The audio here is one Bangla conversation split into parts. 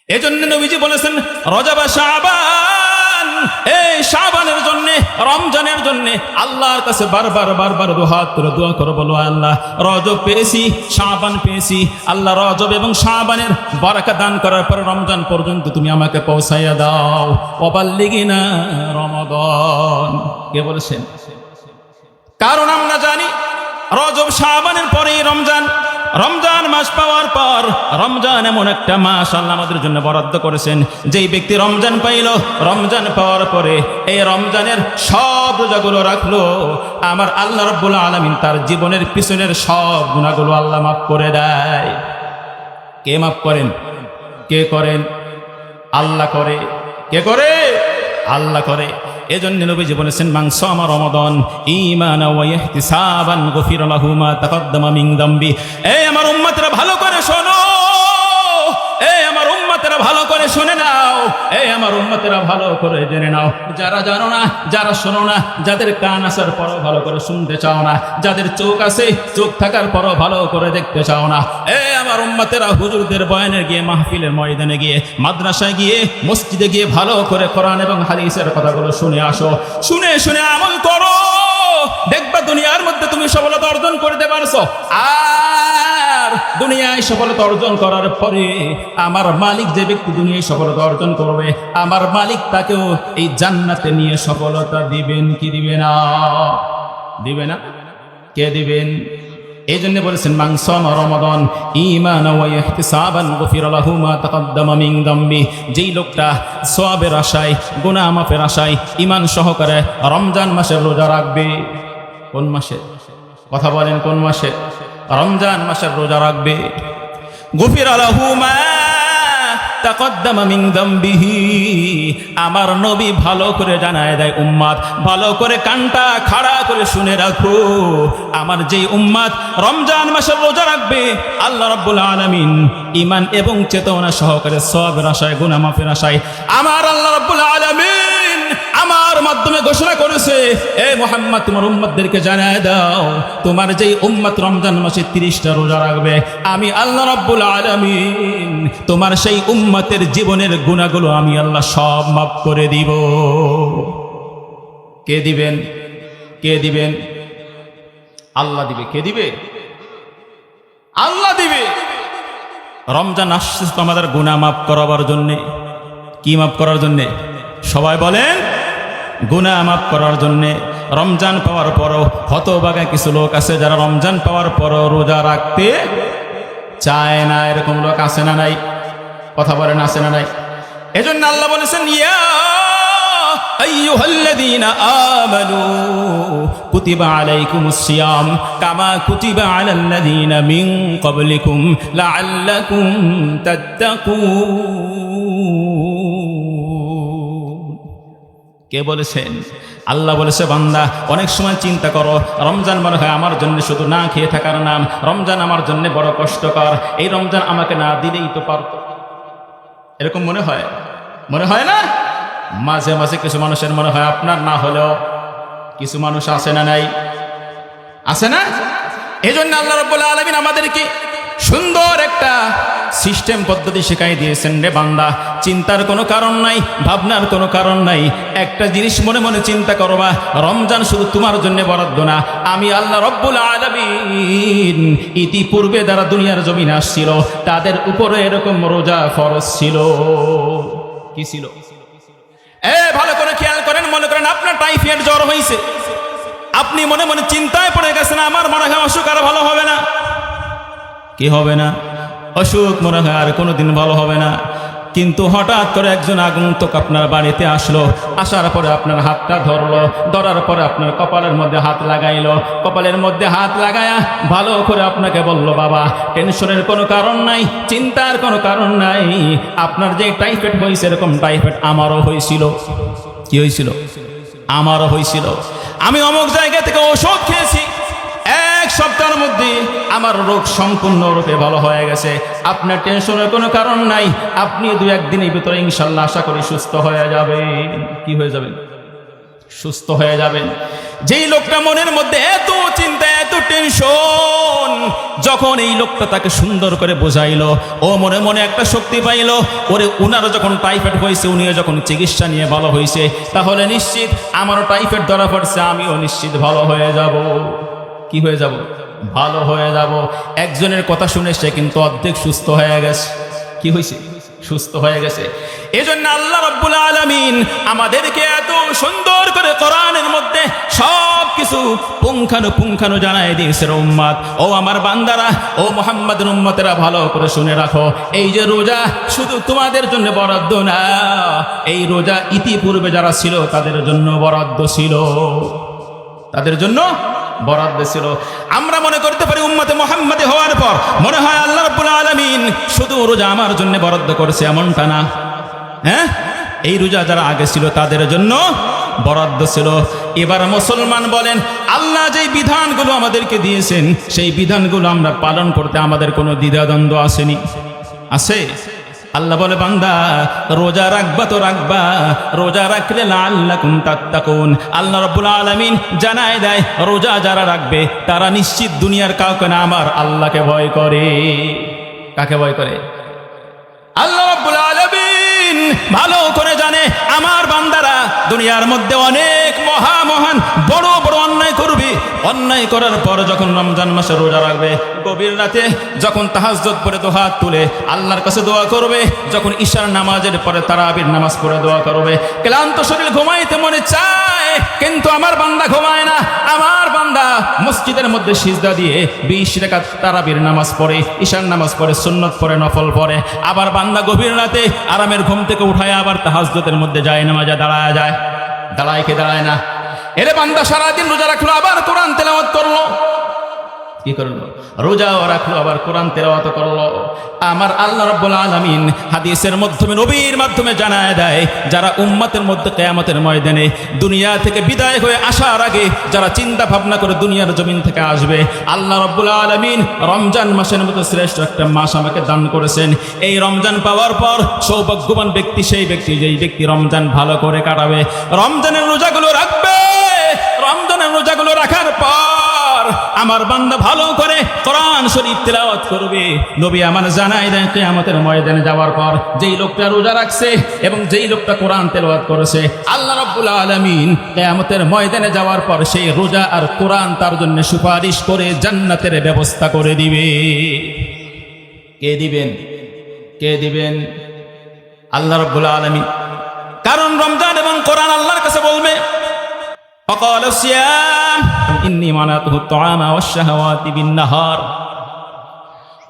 এজন্য নবীজি বলেছেন রজব শাবান, এই শাবানের জন্য, রমজানের জন্য আল্লাহর কাছে বারবার দুহাত করে দোয়া করো, বলো আল্লাহ রজব পেয়েছি, শাবান পেয়েছি, আল্লাহ রজব এবং শাবানের বারাকা দান করার পরে রমজান পর্যন্ত তুমি আমাকে পৌঁছাইয়া দাও। ওয়াবাল্লিগিনা রমাদান। কে বলেছেন? কারণ আমরা জানি রজব শাবানের পরেই রমজান। রমজান মাস পাওয়ার পর, রমজান এমন একটা মাস আল্লাহ আমাদের জন্য বরাদ্দ করেছেন, যেই ব্যক্তি রমজান পাইল, রমজান পাওয়ার পরে এই রমজানের সব রোজাগুলো রাখলো, আমার আল্লাহ রাব্বুল আলামিন তার জীবনের পিছনের সব গুনাহগুলো আল্লাহ মাফ করে দেয়। কে মাফ করেন? কে করেন? আল্লাহ করে। কে করে? আল্লাহ করে। এজন্য নবীজি বলেছেন মান সামা রমাদান ঈমানান ওয়া ইহতিসাবান গফিরা লাহু মা তাকদ্দামা মিন যামবি। এই আমার উম্মতরা ভালো করে শোনো, এই আমার উম্মতরা ভালো করে শুনে নাও, এই আমার উম্মতরা ভালো করে জেনে নাও। যারা জানো না, যারা শোনো না, যাদের কান আসার পরও ভালো করে শুনতে চাও না, যাদের চোখ আছে, চোখ থাকার পরও ভালো করে দেখতে চাও না, এই আমার উম্মতেরা হুজুরদের বয়ানে গিয়ে, মাহফিলের ময়দানে গিয়ে, মাদ্রাসায় গিয়ে, মসজিদে গিয়ে ভালো করে কোরআন এবং হাদিসের কথাগুলো শুনে আসো। শুনে শুনে আমল করো, দেখবা দুনিয়ার মধ্যে তুমি সফলতা অর্জন করতে পারছো। আর দুনিয়ায় সফলতা অর্জন করার পরে আমার মালিক, যে ব্যক্তি দুনিয়ায় সফলতা অর্জন করবে, আমার মালিক তাকেও এই জান্নাতে নিয়ে সফলতা দিবেন কি দিবে না? দিবে না? কে দিবেন? এই জন্য বলেছেন মান সামা রমাদান ঈমানান ওয়া ইহতিসাবান গফিরা লাহু মা তাকদ্দামা মিন যামবি। যেই লোকটা সওয়াবের আশায়, গুনাহ মাফের আশায় ঈমান সহকারে রমজান মাসের রোজা রাখবে। কোন মাসে? কথা বলেন, কোন মাসে? রমজান মাসের রোজা রাখবে। গফিরা লাহু মা তাকদ্দামা মিন যামবিহি। আমার নবী ভালো করে জানায় দেয়, উম্মাত ভালো করে কানটা খাড়া করে শুনে রাখো, আমার যেই উম্মাত রমজান মাসের রোজা রাখবে, আল্লাহ রাব্বুল আলামিন ঈমান এবং চেতনা সহকারে সওয়াবের আশায়, গুনাহ মাফের আশায়, আমার আল্লাহ রাব্বুল আলামিন আমার মাধ্যমে ঘোষণা করেছে, এ মুহাম্মদ তোমার উম্মতদেরকে জানায় দাও, তোমার যেই উম্মত রমজান মাসে 30টা রোজা রাখবে, আমি আল্লাহ রাব্বুল আলামিন তোমার সেই উম্মতের জীবনের গুনাহগুলো আমি আল্লাহ সব মাফ করে দিব। কে দিবেন? কে দিবেন? আল্লাহ দিবে। কে দিবে? আল্লাহ দিবে। রমজান আসছে তো আমাদের গুনাহ মাফ করাবার জন্যে। কি মাফ করার জন্যে? সবাই বলেন, গুনাহ মাফ করার জন্যে। রমজান পাওয়ার পরও হতভাগা কিছু লোক আছে যারা রমজান পাওয়ার পরও রোজা রাখতে চায় না। এরকম লোক আছে না নাই? কথা বলেন, আছে না নাই? এজন্য আল্লাহ বলেছেন ইয়া আইয়ুহাল্লাযীনা আমানু কুতিবা আলাইকুমুস সিয়াম কামা কুতিবা আলাল্লাযীনা মিন ক্বাবলিকুম লাআল্লাকুম তাত্তাকুন। কে বলেছেন? আল্লাহ বলেছে, বান্দা অনেক সময় চিন্তা করো, রমজান মনে হয় আমার জন্য শুধু না খেয়ে থাকার নাম, রমজান আমার জন্য বড় কষ্টকর, এই রমজান আমাকে না দিলেই তো পারত। এরকম মনে হয়? মনে হয় না? মাঝে মাঝে কিছু মানুষের মনে হয়, আপনার না হলেও কিছু মানুষ আছে না নাই? আছে না? এই জন্য আল্লাহ রাব্বুল আলামিন আমাদেরকে সুন্দর একটা সিস্টেম পদ্ধতি শিখাই দিয়েছেন। রে বান্দা, চিন্তার কোনো কারণ নাই, ভাবনার কোনো কারণ নাই। একটা জিনিস মনে মনে চিন্তা করবা, রমজান শুধু তোমার জন্য বরাদ্দ না, আমি আল্লাহ রাব্বুল আলামিন ইতিপূর্বে যারা দুনিয়ার জমিনে আসছিল তাদের উপরে এরকম রোজা ফরজ ছিল। কি ছিল? ভালো করে খেয়াল করেন। মনে করেন আপনার টাইফয়েড জ্বর হয়েছে, আপনি মনে মনে চিন্তায় পড়ে গেছেন, আমার মনে হয় অসুখ আর ভালো হবে না। কি হবে না? অসুখ মনে হয় আর কোনোদিন ভালো হবে না। কিন্তু হঠাৎ করে একজন আগন্তুক আপনার বাড়িতে আসলো, আসার পরে আপনার হাতটা ধরলো, ধরার পরে আপনার কপালের মধ্যে হাত লাগাইলো, কপালের মধ্যে হাত লাগায়া ভালো করে আপনাকে বলল, বাবা টেনশনের কোনো কারণ নাই, চিন্তার কোনো কারণ নাই, আপনার যে টাইফয়েড হয়েছে এরকম টাইফয়েড আমারও হয়েছিল। কি হয়েছিল? আমারও হয়েছিল। আমি অমুক জায়গা থেকে ওষুধ খেয়েছি, 1 সপ্তাহের মধ্যে আমার রোগ সম্পূর্ণরূপে ভালো হয়ে গেছে। আপনার টেনশনের কোনো কারণ নাই, আপনি 2-1 দিনের ভিতরে ইনশাল্লাহ আশা করি সুস্থ হয়ে যাবেন। কি হয়ে যাবেন? সুস্থ হয়ে যাবেন। যেই লোকটা মনের মধ্যে এত চিন্তা এত টেনশন, যখন এই লোকটা তাকে সুন্দর করে বোঝাইলো, ও মনে মনে একটা শক্তি পাইলো, ওরে উনারও যখন টাইফয়েড হয়েছে, উনিও যখন চিকিৎসা নিয়ে ভালো হয়েছে, তাহলে নিশ্চিত আমারও টাইফয়েড ধরা পড়ছে, আমিও নিশ্চিত ভালো হয়ে যাব। কি হয়ে যাব? ভালো হয়ে যাব। একজনের কথা শুনে সে কিন্তু অর্ধেক সুস্থ হয়ে গেছে। কি হয়েছে? সুস্থ হয়ে গেছে। এজন্য আল্লাহ রাব্বুল আলামিন আমাদেরকে এত সুন্দর করে কোরআনের মধ্যে সব কিছু পুঙ্খানুপুঙ্খানু জানায় দিয়েছে। উম্মত, ও আমার বান্দারা, ও মুহাম্মাদের উম্মতেরা, ভালো করে শুনে রাখো, এই যে রোজা শুধু তোমাদের জন্য বরাদ্দ না, এই রোজা ইতিপূর্বে যারা ছিল তাদের জন্য বরাদ্দ ছিল, তাদের জন্য বরাদ্দ ছিল। আমরা মনে করতে পারি উম্মতে মুহাম্মাদী হওয়ার পর মনে হয় আল্লাহ রাব্বুল আলামিন শুধু রোজা আমার জন্য বরাদ্দ করেছে, এমনটা না। হ্যাঁ, এই রোজা যারা আগে ছিল তাদের জন্য বরাদ্দ ছিল। এবার মুসলমান বলেন, আল্লাহ যেই বিধানগুলো আমাদেরকে দিয়েছেন সেই বিধানগুলো আমরা পালন করতে আমাদের কোনো দ্বিধাদ্বন্দ্ব আসেনি? আছে? আল্লাহ বলে, বান্দা রোজা রাখবা তো রাখবা, রোজা রাখলে লাআল্লাকুম তাত্তাকুন। আল্লাহ রাব্বুল আলামিন জানায় দেয়, রোজা যারা রাখবে তারা নিশ্চিত দুনিয়ার কাউকে না, আমার আল্লাহকে ভয় করে। কাকে ভয় করে? আল্লাহ রাব্বুল আলামিন ভালো করে জানে আমার বান্দারা দুনিয়ার মধ্যে অনেক মহান বড় বড় অন্যায় করবে। অন্যায় করার পর যখন রমজান মাসে রোজা রাখবে, গভীর রাতে যখন তাহাজ্জুদ পড়ে দুহাত তুলে আল্লাহর কাছে দোয়া করবে, যখন ঈশার নামাজের পরে তারাবির নামাজ পড়ে দোয়া করবে, ক্লান্ত শরীর ঘুমাইতে মনে চায়, কিন্তু আমার বান্দা ঘুমায় না। আমার বান্দা মসজিদের মধ্যে সিজদা দিয়ে 20 রাকাত তারাবির নামাজ পড়ে, ঈশার নামাজ পড়ে, সুন্নত পড়ে, নফল পড়ে। আবার বান্দা গভীর রাতে আরামের ঘুম থেকে উঠায় আবার তাহাজ্জুদের মধ্যে যায়, নামাজে দাঁড়ায় যায়। দাঁড়ায় কে দাঁড়ায় না? এরে বান্দা সারাদিন রোজা রাখলো, আবার কোরআন তেলাওয়াত করলো। কি করলো? রোজাও রাখলো, আবার কোরআন তেলাওয়াত করলো। আমার আল্লাহ রাব্বুল আলামিন হাদিসের মাধ্যমে, নবীর মাধ্যমে জানায় দেয়, যারা উম্মতের মধ্যে কিয়ামতের ময়দানে দুনিয়া থেকে বিদায় হয়ে আসার আগে যারা চিন্তা ভাবনা করে দুনিয়ার জমিন থেকে আসবে, আল্লাহ রাব্বুল আলামিন রমজান মাসের মতো শ্রেষ্ঠ একটা মাস আমাকে দান করেছেন। এই রমজান পাওয়ার পর সৌভাগ্যবান ব্যক্তি সেই ব্যক্তি, যেই ব্যক্তি রমজান ভালো করে কাটাবে, রমজানের রোজাগুলো রাখবে। রমজানের রোজাগুলো রাখার পর আমার বান্দা ভালো করে কোরআন শরীফ তেলাওয়াত করবে। নবী আমার জানায় দেন, কিয়ামতের ময়দানে যাওয়ার পর যেই লোকটা রোজা রাখছে এবং যেই লোকটা কোরআন তেলাওয়াত করেছে, আল্লাহ রাব্বুল আলামিন কিয়ামতের ময়দানে যাওয়ার পর সেই রোজা আর কোরআন তার জন্য সুপারিশ করে জান্নাতের ব্যবস্থা করে দিবে। কে দিবেন? কে দিবেন? আল্লাহ রাব্বুল আলামিন। কারণ রমজান এবং কোরআন আল্লাহর কাছে বলবে, فقال الصيام إني منعته الطعام والشهوات بالنهار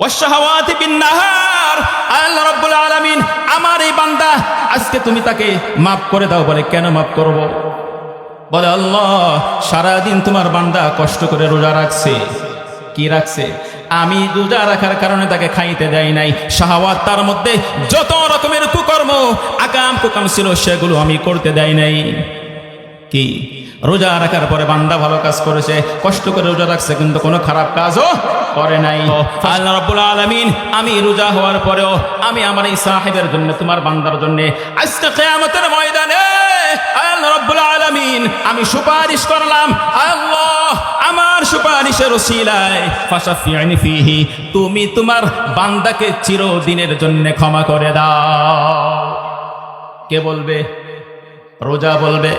والشهوات بالنهار। আল্লাহ রাব্বুল আলামিন আমার এই বান্দা আজকে তুমি তাকে মাফ করে দাও। বলে, কেন মাফ করব? বলে, আল্লাহ সারাদিন তোমার বান্দা কষ্ট করে রোজা রাখছে। কি রাখছে? আমি রোজা রাখার কারণে তাকে খাইতে দেয় নাই। শাহওয়াত, তার মধ্যে যত রকমের কুকর্ম আকাম কুকাম ছিল সেগুলো আমি করতে দেয় নাই। কি? রোজা রাখার পরে বান্দা ভালো কাজ করেছে, কষ্ট করে রোজা রাখছে, কিন্তু কোনো খারাপ কাজও করে নাই। আল্লাহ রাব্বুল আলামিন আমি রোজা হওয়ার পরেও আমি আমার এই সাহেবের জন্য, তোমার বান্দার জন্য আজকে কিয়ামতের ময়দানে আল্লাহ রাব্বুল আলামিন আমি সুপারিশ করলাম, আল্লাহ আমার সুপারিশের ওসিলায় ফাশাফি'নি ফিহি, তুমি তোমার বান্দাকে চিরদিনের জন্য ক্ষমা করে দাও। কে বলবে? রোজা বলবে।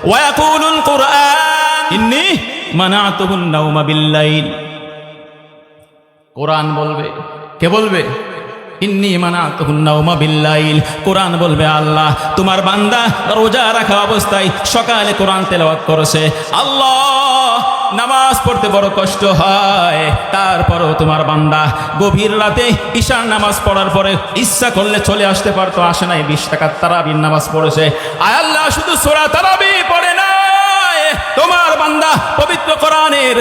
ওয়াকুলুল কুরআন ইন্নী মানাতুহুন নাওমা বিল্লাইল। কোরআন বলবে। কে বলবে? ইন্নী মানাতুহুন নাওমা বিল্লাইল। কোরআন বলবে, আল্লাহ তোমার বান্দা রোজা রাখা অবস্থায় সকালে কোরআন তেলাওয়াত করেছে, আল্লাহ নামাজ পড়তে বড় কষ্ট হয়, তারপরও তোমার বান্দা গভীর রাতে ঈশার নামাজ পড়ার পরে ইচ্ছা করলে চলে আসতে পারতো, আসে নাই। 20 রাকাত তারাবির নামাজ পড়েছে। আয় আল্লাহ, শুধু সূরা তারাবি পড়ে নাই, তোমার বান্দা পবিত্র কোরআনের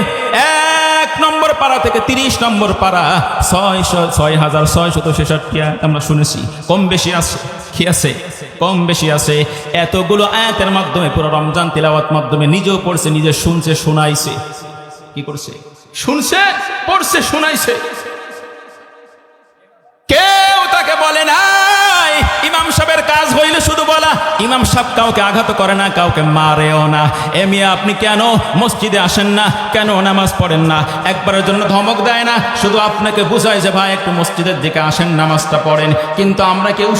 1 নম্বর পারা থেকে 30 নম্বর পারা 6666 আমরা শুনেছি, কম বেশি আছে। কি আছে? কম বেশি আছে। এতগুলো আয়াতের মাধ্যমে পুরো রমজান তিলাওয়াত মাধ্যমে নিজেও পড়ছে, নিজে শুনছে, শোনাইছে। কি করছে? শুনছে, পড়ছে, শোনাইছে। কেউ তাকে বলে নাই ইমাম সাহেবের কাজ হইলে শুধু বলা ইমাম সাহেব কাউকে আঘাত করে না, কাউকে মারেও না। এ মিয়া আপনি কেন মসজিদে আসেন না, কেন নামাজ পড়েন না? একবারের জন্য ধমক দেয় না, শুধু আপনাকে বুঝায় যে ভাই একটু মসজিদের দিকে আসেন, নামাজটা পড়েন। কিন্তু আমরা কেউ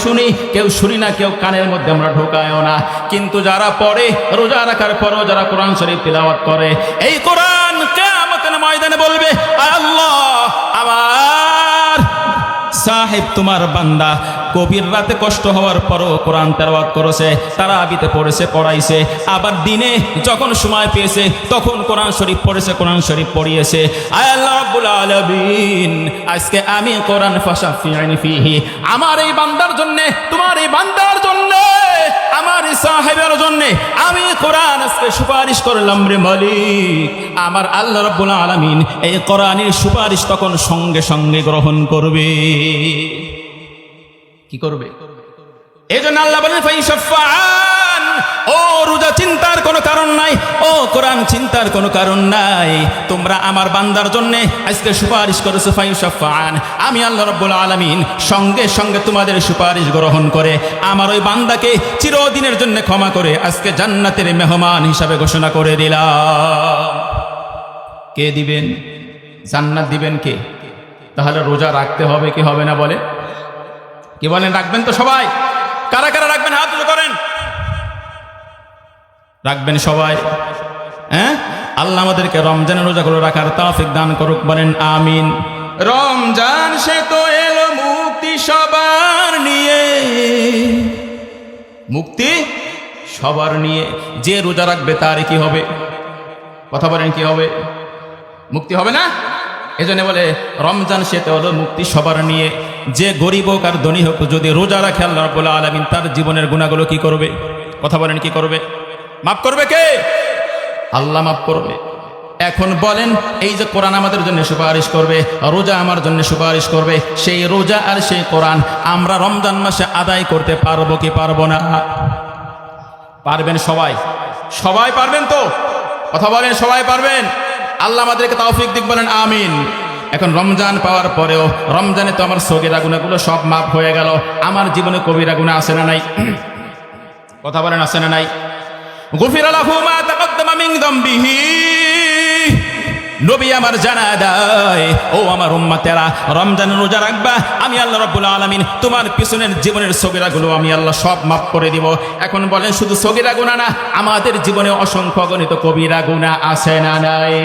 শুনি না, কেউ কানের মধ্যে আমরা ঢোকায়ও না। কিন্তু যারা পড়ে, রোজা রাখার পরও যারা কোরআন শরীফ তিলাওয়াত করে, এই কোরআন কিয়ামতের ময়দানে বলবে, আল্লাহ আমার সাহেব তোমার বান্দা গভীর রাতে কষ্ট হওয়ার পরও কোরআন তেলাওয়াত করেছে, তারাবিতে পড়েছে, পড়াইছে, আবার দিনে যখন সময় পেয়েছে তখন কোরআন শরীফ পড়েছে, কোরআন শরীফ পড়িয়েছে। আয় আল্লাহ রাব্বুল আলামিন, আজকে আমি কোরআন ফাশাফি'নি ফিহি, আমার এই বান্দার জন্য, তোমার এই বান্দার জন্য, আমার এই সাহেবের জন্য আমি কোরআন আজকে সুপারিশ করলাম রে মালিক। আমার আল্লাহ রাব্বুল আলামিন এই কোরআনের সুপারিশ তখন সঙ্গে সঙ্গে গ্রহণ করবে। কি করবে? এই জন্য আল্লাহ বলেন ফাইশাফাআন, ও রোজা চিন্তার কোনো কারণ নাই, ও কোরআন চিন্তার কোনো কারণ নাই, তোমরা আমার বান্দার জন্য আজকে সুপারিশ করেছো। ফাইশাফাআন, আমি আল্লাহ রাব্বুল আলামিন সঙ্গে সঙ্গে তোমাদের সুপারিশ গ্রহণ করে আমার ওই বান্দাকে চিরদিনের জন্য ক্ষমা করে আজকে জান্নাতের মেহমান হিসাবে ঘোষণা করে দিলাম। কে দিবেন? জান্নাত দিবেন কে? তাহলে রোজা রাখতে হবে কি হবে না বলে? কি বলেন? রাখবেন তো সবাই? কারা কারা রাখবেন হাত উঁচু করেন। রাখবেন সবাই? হ্যাঁ, আল্লাহ আমাদেরকে রমজানের রোজাগুলো রাখার তৌফিক দান করুক, বলেন আমিন। রমজান সে তো এলো মুক্তি সবার নিয়ে, মুক্তি সবার নিয়ে। যে রোজা রাখবে তার কি হবে? কথা বলেন, কি হবে? মুক্তি হবে না? এজন্য বলে রমজান সে তো হলো মুক্তি সবার নিয়ে। যে গরিব হোক আর ধনী হোক, যদি রোজা রাখে আল্লাহ রাব্বুল আলামিন তার জীবনের গুনাহগুলো কি করবে? কথা বলেন, কি করবে? মাফ করবে কে? আল্লাহ মাফ করবে। এখন বলেন, এই যে কোরআন আমাদের জন্য সুপারিশ করবে, রোজা আমার জন্য সুপারিশ করবে, সেই রোজা আর সেই কোরআন আমরা রমজান মাসে আদায় করতে পারবো কি পারবো না? পারবেন সবাই? সবাই পারবেন তো? কথা বলেন, সবাই পারবেন? আল্লাহ আমাদেরকে তৌফিক দিক, বলেন আমিন। এখন রমজান পাওয়ার পরেও, রমজানে তো আমার সগীরা গুনাহগুলো সব মাফ হয়ে গেল, আমার জীবনে কবিরা গুনাহ আছে না নাই? কথা বলেন, আছে না নাই? গুফিরা লাহু মা তাকদ্দামা মিন যামবিহি, নবী আমার জানা দেয়, ও আমার উম্মতেরা, রমজান রোজা রাখবা, আমি আল্লাহ রাব্বুল আলামিন তোমার পিছনের জীবনের সগীরাগুলো আমি আল্লাহ সব মাফ করে দিব। এখন বলেন, শুধু সগীরা গুনাহ না, আমাদের জীবনে অসংখ্য অগণিত কবিরা গুনাহ আছে না নাই?